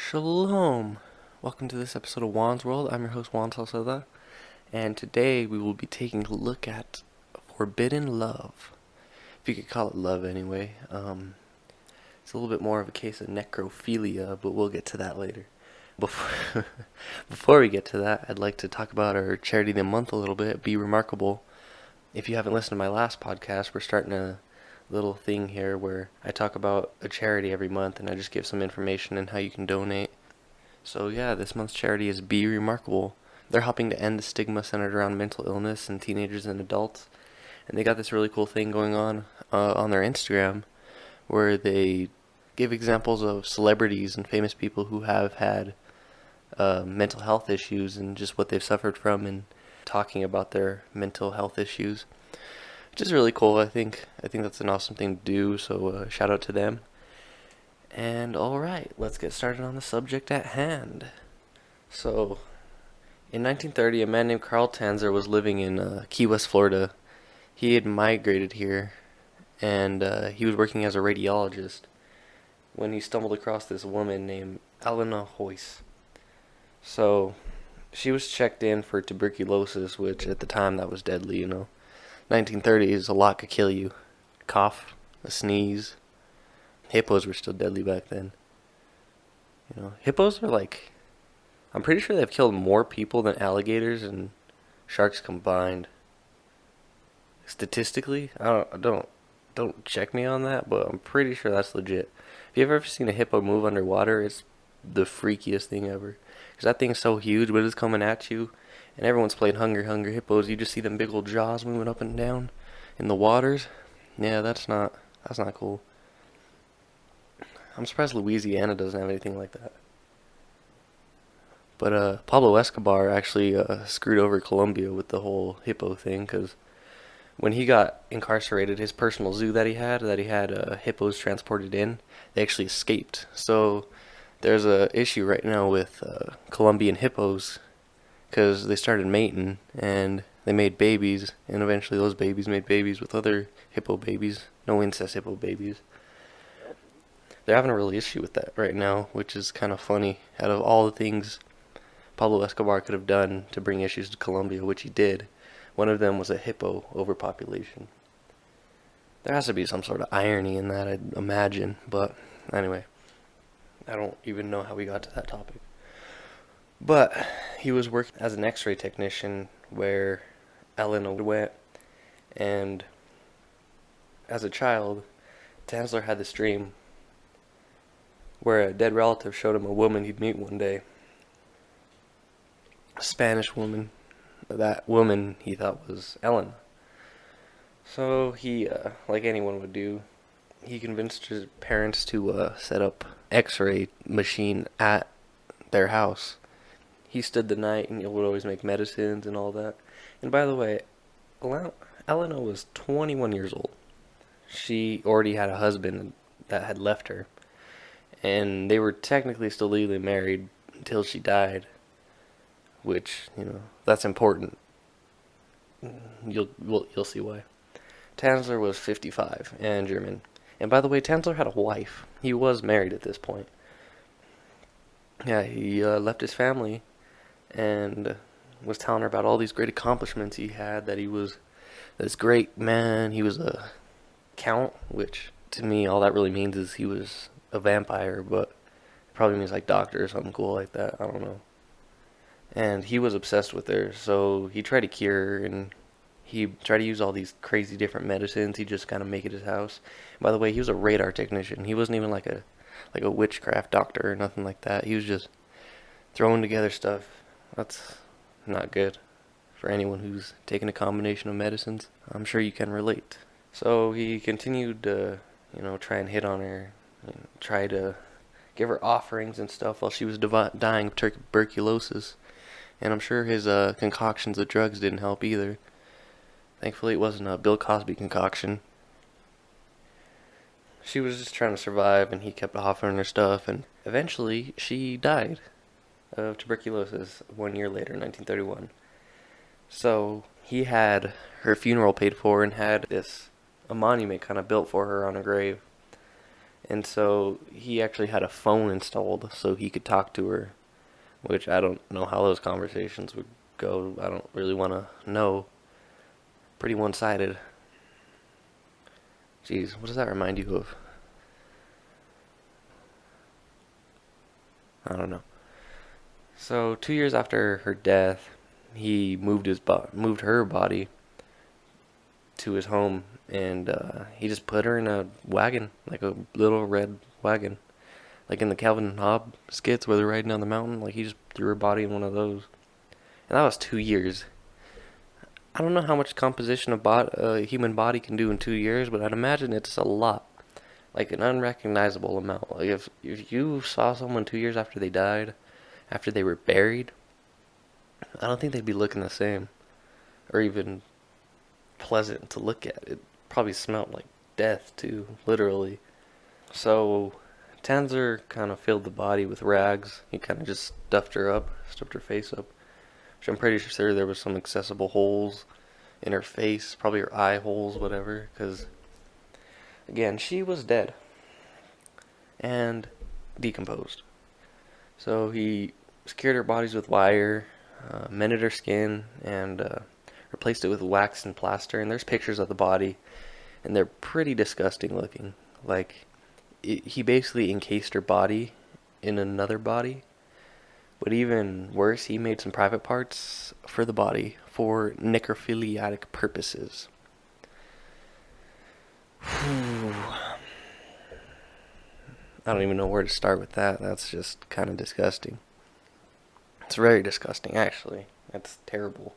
Shalom. Welcome to this episode of Juan's World. I'm your host Juan Salceda, and today we will be taking a look at forbidden love. If you could call it love anyway. It's a little bit more of a case of necrophilia, but we'll get to that later. Before we get to that, I'd like to talk about our charity of the month a little bit, Be Remarkable. If you haven't listened to my last podcast, we're starting a little thing here where I talk about a charity every month and I just give some information and how you can donate. So yeah, this month's charity is Be Remarkable. They're helping to end the stigma centered around mental illness in teenagers and adults. And they got this really cool thing going on their Instagram where they give examples of celebrities and famous people who have had mental health issues and just what they've suffered from and talking about their mental health issues. Which is really cool. I think that's an awesome thing to do, so shout out to them. And alright, let's get started on the subject at hand. So, in 1930, a man named Carl Tanzer was living in Key West, Florida. He had migrated here, and he was working as a radiologist when he stumbled across this woman named Elena Hoyce. So, she was checked in for tuberculosis, which at the time that was deadly, 1930s, a lot could kill you. Cough, a sneeze. Hippos were still deadly back then. Hippos are I'm pretty sure they've killed more people than alligators and sharks combined. Statistically, don't check me on that, but I'm pretty sure that's legit. If you've ever seen a hippo move underwater, it's the freakiest thing ever. Because that thing's so huge, but it's coming at you. And everyone's playing Hungry Hippos. You just see them big old jaws moving up and down in the waters. Yeah, that's not cool. I'm surprised Louisiana doesn't have anything like that. But Pablo Escobar actually screwed over Colombia with the whole hippo thing, because when he got incarcerated, his personal zoo that he had hippos transported in, they actually escaped. So there's a issue right now with Colombian hippos, because they started mating and they made babies, and eventually those babies made babies with other hippo babies, no incest hippo babies. They're having a real issue with that right now, which is kind of funny. Out of all the things Pablo Escobar could have done to bring issues to Colombia, which he did, one of them was a hippo overpopulation. There has to be some sort of irony in that, I'd imagine, but anyway, I don't even know how we got to that topic. But he was working as an x-ray technician where Elena went, and as a child, Tanzler had this dream where a dead relative showed him a woman he'd meet one day. A Spanish woman. That woman he thought was Elena. So he, like anyone would do, he convinced his parents to set up x-ray machine at their house. He stood the night and would always make medicines and all that. And by the way, Elena was 21 years old. She already had a husband that had left her. And they were technically still legally married until she died. Which, that's important. You'll see why. Tanzler was 55 and German. And by the way, Tanzler had a wife. He was married at this point. Yeah, he left his family and was telling her about all these great accomplishments he had, that he was this great man. He was a count, which to me all that really means is he was a vampire, but it probably means like doctor or something cool like that. I don't know. And he was obsessed with her, so he tried to cure her, and he tried to use all these crazy different medicines. He just kind of make it his house. By the way, he was a radar technician. He wasn't even like a witchcraft doctor or nothing like that. He was just throwing together stuff. That's not good for anyone who's taken a combination of medicines. I'm sure you can relate. So he continued to, try and hit on her, and try to give her offerings and stuff while she was dying of tuberculosis. And I'm sure his concoctions of drugs didn't help either. Thankfully, it wasn't a Bill Cosby concoction. She was just trying to survive, and he kept offering her stuff, and eventually she died of tuberculosis 1 year later, 1931. So he had her funeral paid for and had a monument kind of built for her on her grave. And so he actually had a phone installed so he could talk to her, which I don't know how those conversations would go. I don't really want to know. Pretty one-sided. Jeez, what does that remind you of? I don't know. So 2 years after her death, he moved her body to his home, and he just put her in a wagon, like a little red wagon, like in the Calvin and Hobbes skits where they're riding down the mountain. Like he just threw her body in one of those, and that was 2 years. I don't know how much composition a human body can do in 2 years, but I'd imagine it's a lot, like an unrecognizable amount. Like if you saw someone 2 years after they died, after they were buried, I don't think they'd be looking the same, or even pleasant to look at. It probably smelled like death too, literally. So Tanzer kind of filled the body with rags. He kind of just stuffed her face up. Which I'm pretty sure there was some accessible holes in her face, probably her eye holes, whatever. Because again, she was dead and decomposed. So he secured her bodies with wire, mended her skin, and replaced it with wax and plaster. And there's pictures of the body, and they're pretty disgusting looking. Like, he basically encased her body in another body. But even worse, he made some private parts for the body for necrophiliatic purposes. I don't even know where to start with that. That's just kind of disgusting. It's very disgusting, actually. That's terrible.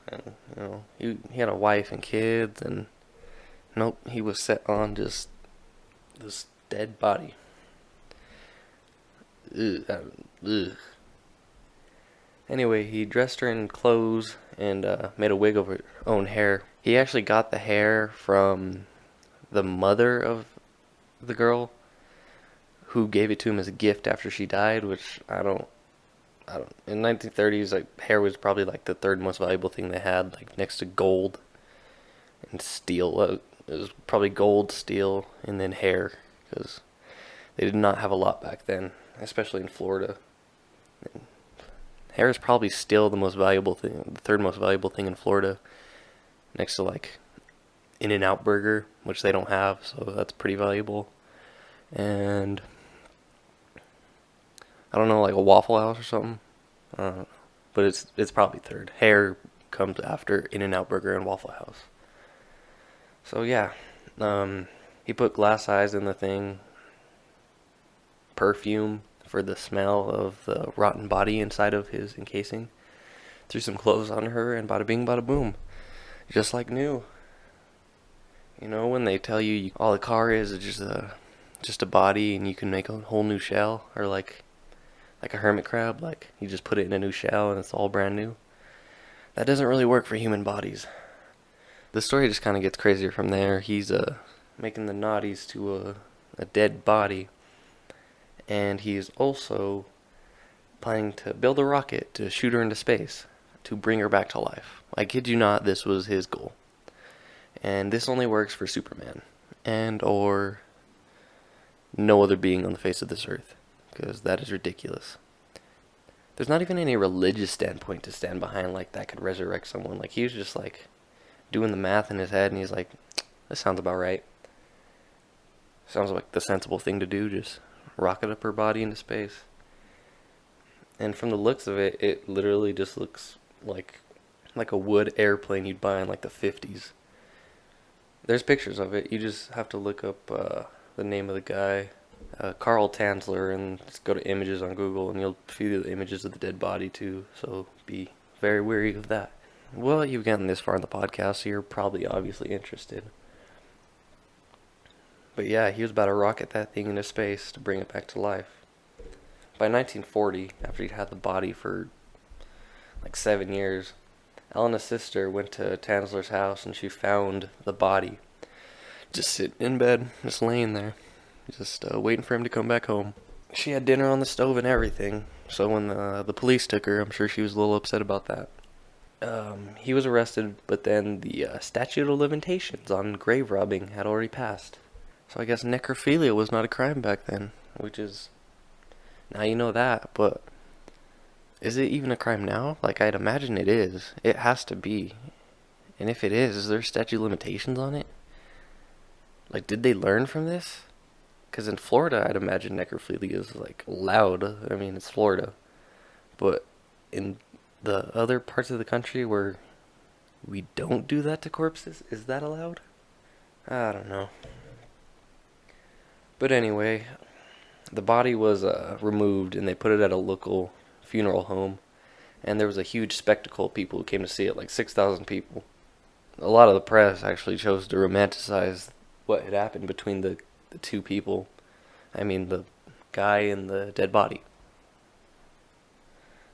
And, he had a wife and kids, and nope, he was set on just this dead body. Ugh. Anyway, he dressed her in clothes and made a wig of her own hair. He actually got the hair from the mother of the girl, who gave it to him as a gift after she died, which I don't. In 1930s, like, hair was probably like the third most valuable thing they had, like next to gold and steel. It was probably gold, steel, and then hair, because they did not have a lot back then, especially in Florida. And hair is probably still the most valuable thing, the third most valuable thing in Florida, next to like In-N-Out Burger, which they don't have, so that's pretty valuable. And I don't know, like a Waffle House or something. I don't know. But it's probably third. Hair comes after In-N-Out Burger and Waffle House. So yeah, he put glass eyes in the thing, perfume for the smell of the rotten body inside of his encasing, threw some clothes on her, and bada bing, bada boom, just like new. You know, when they tell you all the car is just a body, and you can make a whole new shell, or like a hermit crab, like you just put it in a new shell and it's all brand new. That doesn't really work for human bodies. The story just kind of gets crazier from there. He's making the naughties to a dead body, and he's also planning to build a rocket to shoot her into space to bring her back to life. I kid you not, this was his goal. And this only works for Superman and or no other being on the face of this earth, because that is ridiculous. There's not even any religious standpoint to stand behind like that could resurrect someone. Like, he was just like doing the math in his head, and he's like, this sounds about right. Sounds like the sensible thing to do, just rocket up her body into space. And from the looks of it, it literally just looks like a wood airplane you'd buy in like the 50s. There's pictures of it. You just have to look up the name of the guy, Carl Tanzler, and just go to images on Google, and you'll see the images of the dead body too, so be very wary of that. Well, you've gotten this far in the podcast, so you're probably obviously interested. But yeah, he was about to rocket that thing into space to bring it back to life. By 1940, after he'd had the body for like 7 years, Elena's sister went to Tanzler's house, and she found the body just sitting in bed, just laying there, just waiting for him to come back home. She had dinner on the stove and everything, so when the police took her, I'm sure she was a little upset about that. He was arrested, but then the statute of limitations on grave robbing had already passed. So I guess necrophilia was not a crime back then, which is, now you know that, but is it even a crime now? Like, I'd imagine it is. It has to be. And if it is there statute limitations on it? Like, did they learn from this? Because in Florida, I'd imagine necrophilia is, like, allowed. I mean, it's Florida. But in the other parts of the country where we don't do that to corpses, is that allowed? I don't know. But anyway, the body was removed and they put it at a local funeral home. And there was a huge spectacle of people who came to see it, like 6,000 people. A lot of the press actually chose to romanticize what had happened between the two people. I mean, the guy and the dead body.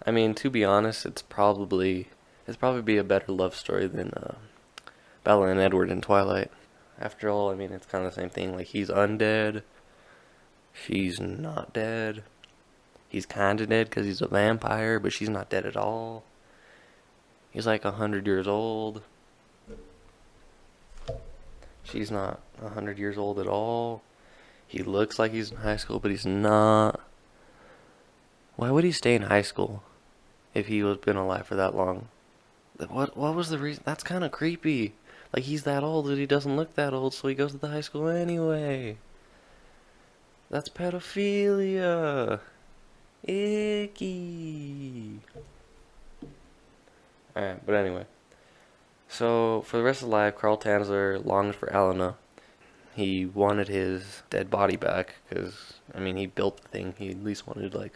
I mean, to be honest, it's probably be a better love story than Bella and Edward in Twilight. After all, I mean, it's kind of the same thing. Like, he's undead, she's not dead. He's kind of dead because he's a vampire, but she's not dead at all. He's like 100 years old. She's not 100 years old at all. He looks like he's in high school, but he's not. Why would he stay in high school if he was been alive for that long? What was the reason? That's kind of creepy. Like, he's that old and he doesn't look that old, so he goes to the high school anyway. That's pedophilia. Icky. Alright, but anyway. So, for the rest of his life, Carl Tanzler longed for Elena. He wanted his dead body back, because, I mean, he built the thing. He at least wanted, like,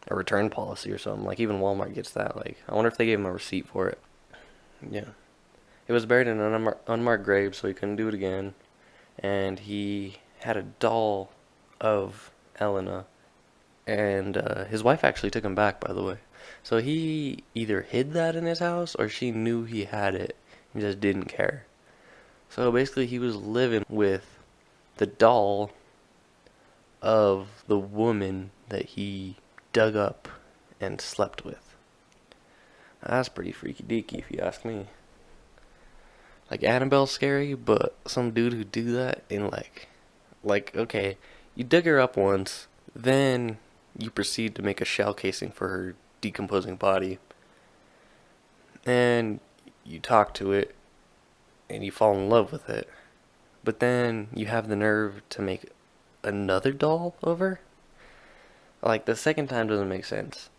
a return policy or something. Like, even Walmart gets that. Like, I wonder if they gave him a receipt for it. Yeah. It was buried in an unmarked grave, so he couldn't do it again. And he had a doll of Elena. And his wife actually took him back, by the way. So he either hid that in his house, or she knew he had it. He just didn't care. So basically he was living with the doll of the woman that he dug up and slept with. That's pretty freaky deaky if you ask me. Like, Annabelle's scary, but some dude who do that in like, okay, you dug her up once, then you proceed to make a shell casing for her decomposing body, and you talk to it, and you fall in love with it, but then you have the nerve to make another doll of her? Like, the second time doesn't make sense.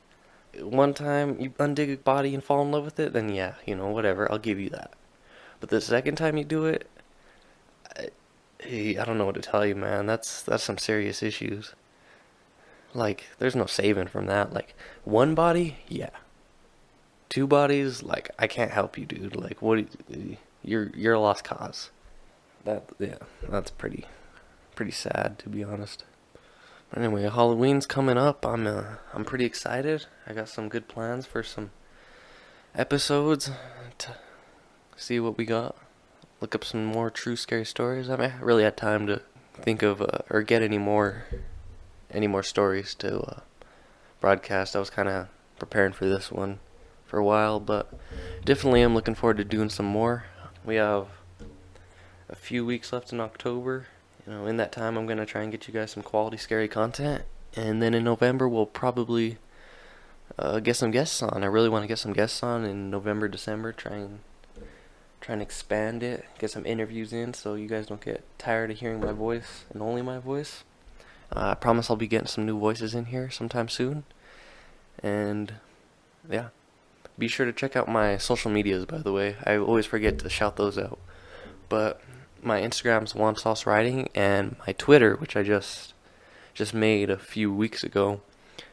One time you undig a body and fall in love with it, then yeah, whatever, I'll give you that. But the second time you do it, I don't know what to tell you, man. That's some serious issues. Like, there's no saving from that. Like, one body, yeah. Two bodies, like, I can't help you, dude. Like, what? You're a lost cause. That's pretty sad, to be honest. But anyway, Halloween's coming up. I'm pretty excited. I got some good plans for some episodes to see what we got. Look up some more true scary stories. I haven't really had time to think of or get any more stories to broadcast. I was kind of preparing for this one for a while, but definitely I'm looking forward to doing some more. We have a few weeks left in October. In that time I'm going to try and get you guys some quality scary content, and then in November we'll probably get some guests on. I really want to get some guests on in November, December, try and expand it, get some interviews in so you guys don't get tired of hearing my voice and only my voice. I promise I'll be getting some new voices in here sometime soon. And yeah, be sure to check out my social medias, by the way. I always forget to shout those out. But my Instagram's Juan Sauce Writing, and my Twitter, which I just made a few weeks ago,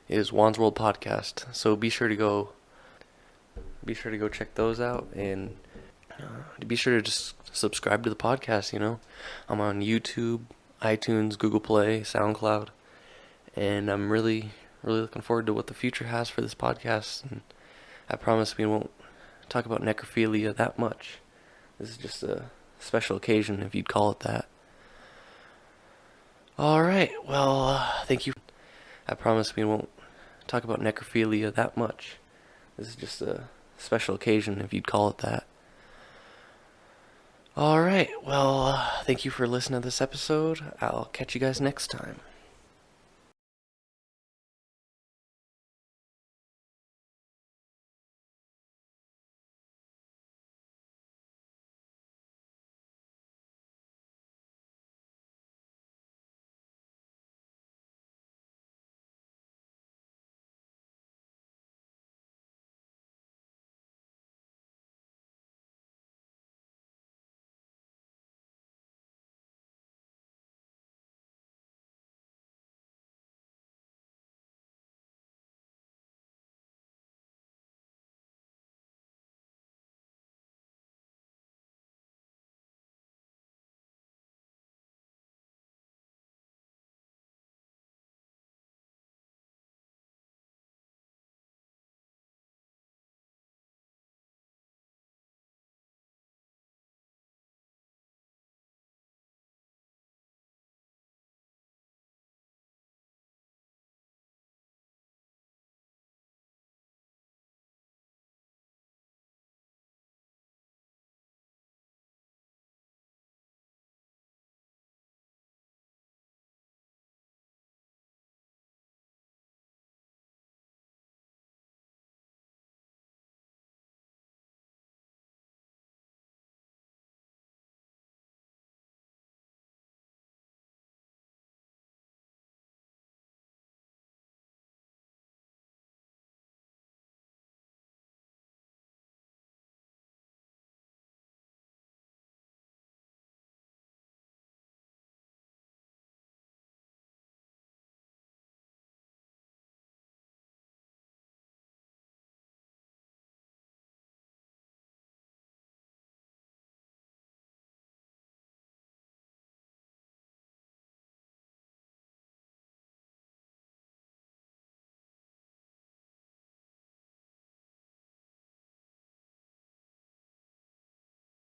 is Juan's World Podcast. So be sure to go check those out, and be sure to just subscribe to the podcast. I'm on YouTube, iTunes, Google Play, SoundCloud, and I'm really looking forward to what the future has for this podcast. And I promise we won't talk about necrophilia that much. This is just a special occasion, if you'd call it that. Alright, well, thank you. I promise we won't talk about necrophilia that much. This is just a special occasion, if you'd call it that. All right. Well, thank you for listening to this episode. I'll catch you guys next time.